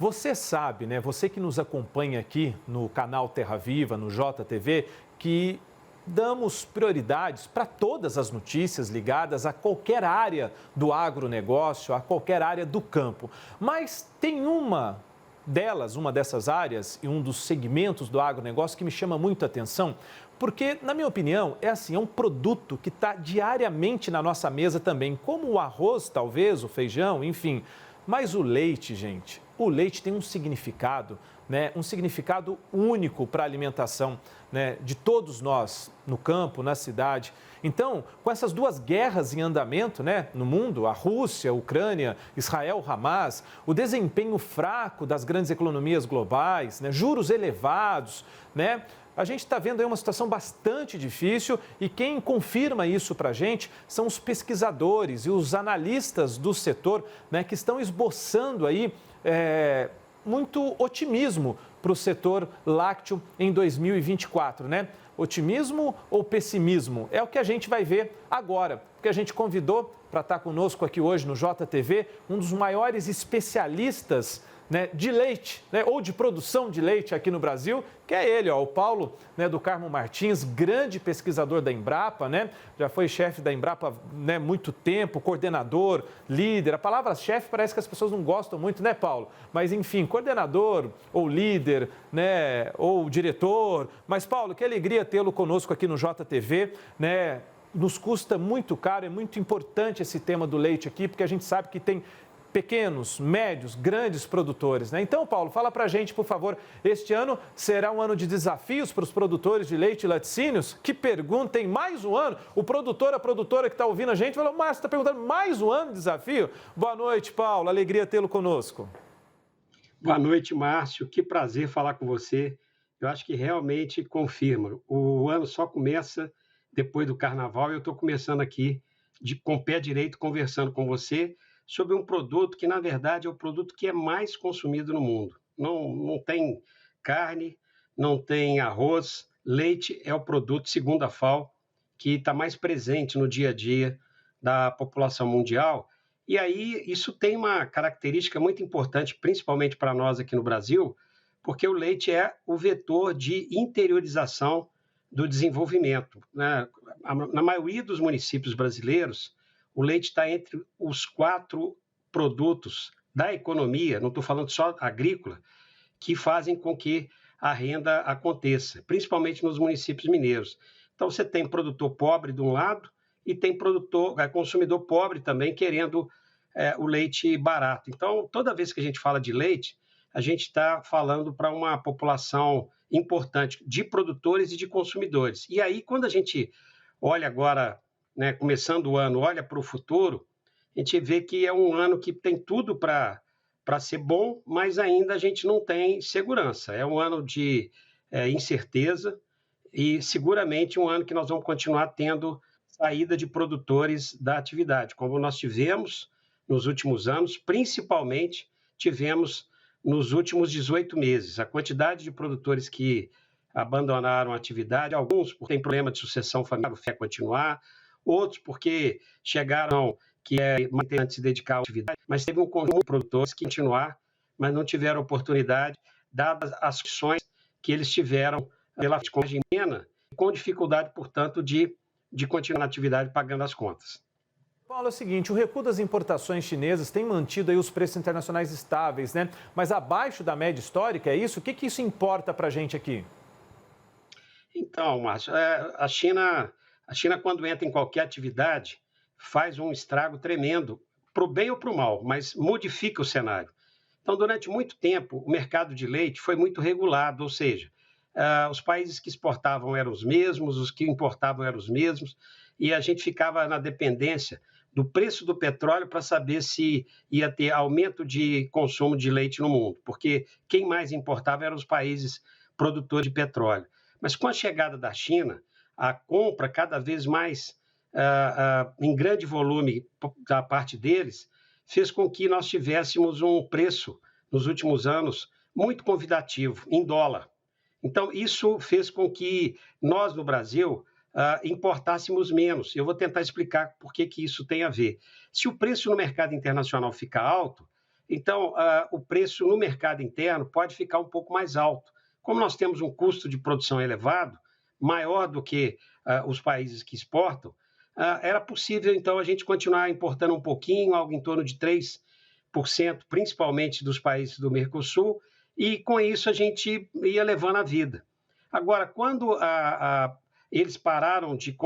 Você sabe, né? Você que nos acompanha aqui no canal Terra Viva, no JTV, que damos prioridades para todas as notícias ligadas a qualquer área do agronegócio, a qualquer área do campo. Mas tem uma dessas áreas e um dos segmentos do agronegócio que me chama muito a atenção, porque, na minha opinião, é um produto que está diariamente na nossa mesa também, como o arroz, talvez, o feijão, enfim. Mas o leite, gente, o leite tem um significado, né? Um significado único para a alimentação, né, de todos nós, no campo, na cidade. Então, com essas duas guerras em andamento, né, no mundo, a Rússia, a Ucrânia, Israel, Hamas, o desempenho fraco das grandes economias globais, né, juros elevados, né, a gente está vendo aí uma situação bastante difícil e quem confirma isso para a gente são os pesquisadores e os analistas do setor, né, que estão esboçando aí muito otimismo para o setor lácteo em 2024, né? Otimismo ou pessimismo? É o que a gente vai ver agora, porque a gente convidou para estar conosco aqui hoje no JTV um dos maiores especialistas, né, de leite, né, ou de produção de leite aqui no Brasil, que é ele, ó, o Paulo, né, do Carmo Martins, grande pesquisador da Embrapa, né, já foi chefe da Embrapa, né, muito tempo, coordenador, líder. A palavra chefe parece que as pessoas não gostam muito, né, Paulo? Mas enfim, coordenador ou líder, né, ou diretor. Mas Paulo, que alegria tê-lo conosco aqui no JTV, né? Nos custa muito caro, é muito importante esse tema do leite aqui, porque a gente sabe que tem pequenos, médios, grandes produtores, né? Então, Paulo, fala pra gente, por favor, este ano será um ano de desafios para os produtores de leite e laticínios? Que perguntem, mais um ano? O produtor, a produtora que está ouvindo a gente, falou, mas você está perguntando mais um ano de desafio? Boa noite, Paulo, alegria tê-lo conosco. Boa noite, Márcio, que prazer falar com você. Eu acho que realmente confirma, o ano só começa depois do carnaval e eu estou começando aqui com o pé direito conversando com você sobre um produto que, na verdade, é o produto que é mais consumido no mundo. Não tem carne, não tem arroz, leite é o produto, segundo a FAO, que está mais presente no dia a dia da população mundial. E aí isso tem uma característica muito importante, principalmente para nós aqui no Brasil, porque o leite é o vetor de interiorização do desenvolvimento, né? Na maioria dos municípios brasileiros, o leite está entre os 4 produtos da economia, não estou falando só agrícola, que fazem com que a renda aconteça, principalmente nos municípios mineiros. Então, você tem produtor pobre de um lado e tem consumidor pobre também querendo o leite barato. Então, toda vez que a gente fala de leite, a gente está falando para uma população importante de produtores e de consumidores. E aí, quando a gente olha agora, né, começando o ano, olha para o futuro, a gente vê que é um ano que tem tudo para ser bom, mas ainda a gente não tem segurança. É um ano de incerteza e seguramente um ano que nós vamos continuar tendo saída de produtores da atividade, como nós tivemos nos últimos anos, principalmente tivemos nos últimos 18 meses. A quantidade de produtores que abandonaram a atividade, alguns porque têm problema de sucessão familiar, quer continuar, outros porque chegaram que manter antes de se dedicar à atividade, mas teve um conjunto de produtores que continuar, mas não tiveram oportunidade, dadas as condições que eles tiveram pela congênera, com dificuldade, portanto, de continuar na atividade pagando as contas. Paulo, é o seguinte, o recuo das importações chinesas tem mantido aí os preços internacionais estáveis, né? Mas abaixo da média histórica, é isso? O que isso importa para a gente aqui? Então, Márcio, a China, quando entra em qualquer atividade, faz um estrago tremendo, para o bem ou para o mal, mas modifica o cenário. Então, durante muito tempo, o mercado de leite foi muito regulado, ou seja, os países que exportavam eram os mesmos, os que importavam eram os mesmos, e a gente ficava na dependência do preço do petróleo para saber se ia ter aumento de consumo de leite no mundo, porque quem mais importava eram os países produtores de petróleo. Mas com a chegada da China, a compra cada vez mais em grande volume da parte deles, fez com que nós tivéssemos um preço, nos últimos anos, muito convidativo, em dólar. Então, isso fez com que nós, no Brasil, importássemos menos. Eu vou tentar explicar por que isso tem a ver. Se o preço no mercado internacional fica alto, Então, o preço no mercado interno pode ficar um pouco mais alto. Como nós temos um custo de produção elevado, maior do que os países que exportam, era possível, então, a gente continuar importando um pouquinho, algo em torno de 3%, principalmente dos países do Mercosul, e com isso a gente ia levando a vida. Agora, quando eles pararam de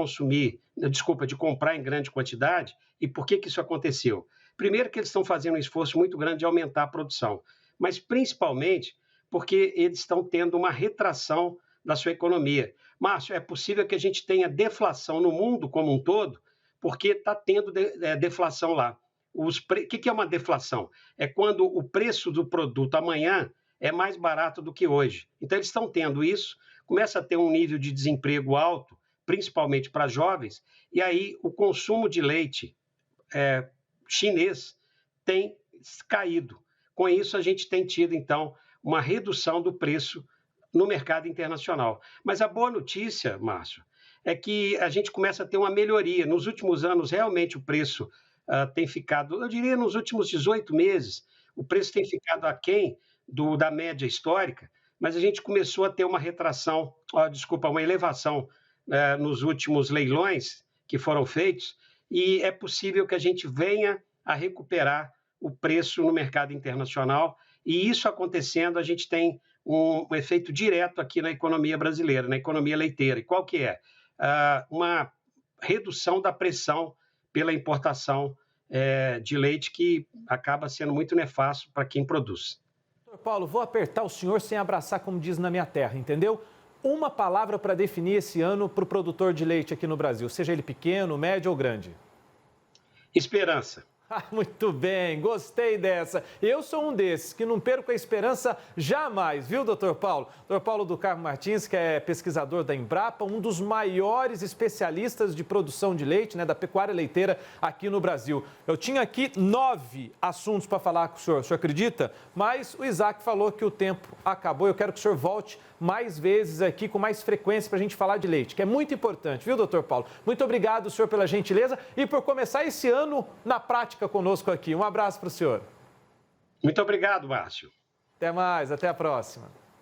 de comprar em grande quantidade, e por que isso aconteceu? Primeiro que eles estão fazendo um esforço muito grande de aumentar a produção, mas principalmente porque eles estão tendo uma retração da sua economia. Márcio, é possível que a gente tenha deflação no mundo como um todo, porque está tendo deflação lá. O que é uma deflação? É quando o preço do produto amanhã é mais barato do que hoje. Então, eles estão tendo isso, começa a ter um nível de desemprego alto, principalmente para jovens, e aí o consumo de leite chinês tem caído. Com isso, a gente tem tido, então, uma redução do preço no mercado internacional. Mas a boa notícia, Márcio, é que a gente começa a ter uma melhoria. Nos últimos anos, realmente, o preço tem ficado, eu diria, nos últimos 18 meses, o preço tem ficado aquém da média histórica, mas a gente começou a ter uma uma elevação nos últimos leilões que foram feitos, e é possível que a gente venha a recuperar o preço no mercado internacional, e isso acontecendo, a gente tem um efeito direto aqui na economia brasileira, na economia leiteira. E qual que é? Uma redução da pressão pela importação de leite, que acaba sendo muito nefasto para quem produz. Doutor Paulo, vou apertar o senhor sem abraçar, como diz na minha terra, entendeu? Uma palavra para definir esse ano para o produtor de leite aqui no Brasil, seja ele pequeno, médio ou grande. Esperança. Muito bem, gostei dessa. Eu sou um desses que não perco a esperança jamais, viu, doutor Paulo? Doutor Paulo do Carmo Martins, que é pesquisador da Embrapa, um dos maiores especialistas de produção de leite, da pecuária leiteira aqui no Brasil. Eu tinha aqui 9 assuntos para falar com o senhor acredita? Mas o Isaac falou que o tempo acabou. Eu quero que o senhor volte mais vezes aqui, com mais frequência, para a gente falar de leite, que é muito importante, viu, doutor Paulo? Muito obrigado, senhor, pela gentileza e por começar esse ano na prática conosco aqui. Um abraço para o senhor. Muito obrigado, Márcio. Até mais, até a próxima.